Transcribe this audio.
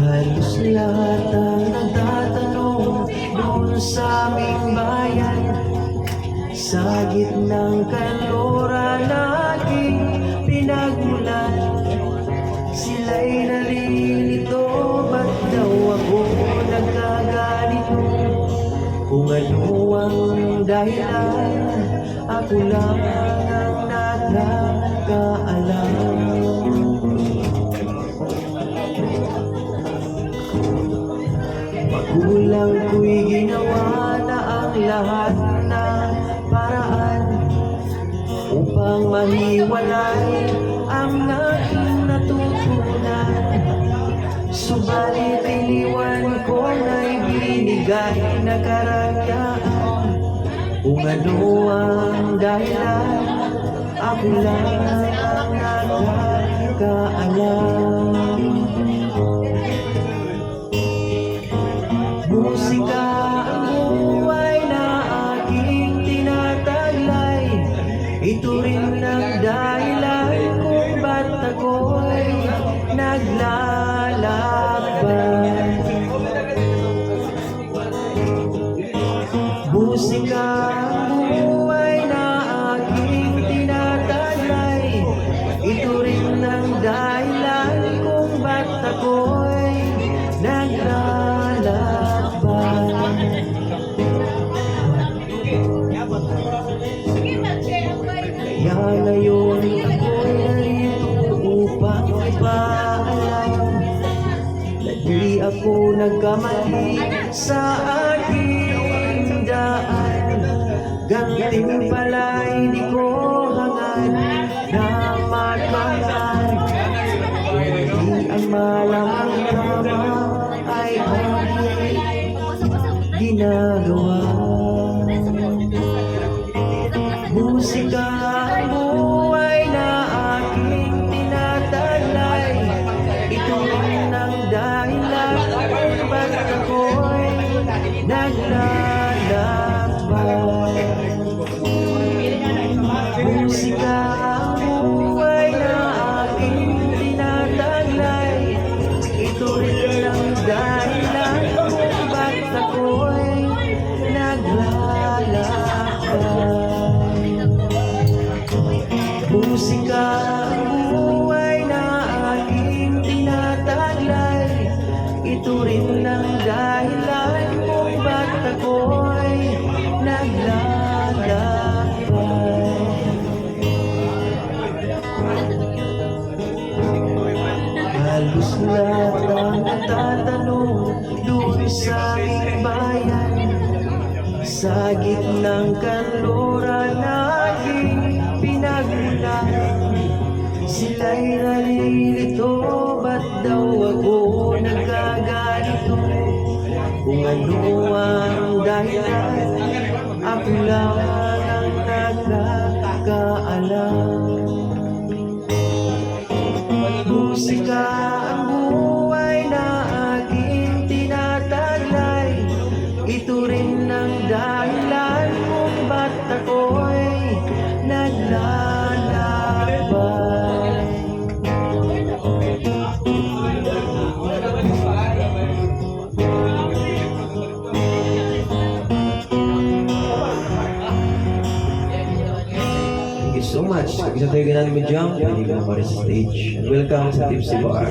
Halos lahat ang nagtatanong doon sa aming bayan, sa gitnang kanluran na aking pinagmulan. Sila'y nalilito, ba't daw ako nagkaganito? Kung ano ang dahilan, ako lang ang nakakaalam. Magulang ko'y ginawa na ang lahat ng paraan upang mahiwalay ang aking natutunan. Subalit iniwan ko na ibinigay na karangyaan. Kung ano ang dahilan, ako lang ang nakakaalam. Musika ang buhay na aking tinataglay. Ito rin ang dahilan kung ba't ako'y naglalakbay. Musika ang buhay na aking tinataglay. Ito rin ang dahilan kung ba't ako'y naglalakbay. Kaya ngayon ako'y narito upang ipaalam na di ako nagkamali sa aking daan. Gantimpala'y di ko hangad na magmahal. Hindi ang malamang tama ay aking ginagawa. Musika ang buhay na aking tinataglay. Ito rin ang dahilan kung ba't ako'y naglalakbay. Musika ang buhay na aking tinataglay. Ito rin ang dahilan kung ba't ako'y naglalakbay. Musika ang buhay na aking tinataglay. Ito rin ang dahilan kung ba't ako'y naglalakbay. Halos lahat ang nagtatanong doon sa aming bayan, sa gitnang kanluran na aking pinagmulan. Sila'y nalilito, ba't daw ako nagkaganito? Kung ano ang dahilan, ako lang ang nakakaalam. Musika ang buhay na aking tinataglay. Ito rin ang dahilan kung ba't ako'y naglalakbay. Thank you so much. Isa tayo ganaan mo jump, hindi ka mapari sa stage. And welcome sa Tipsy Bar.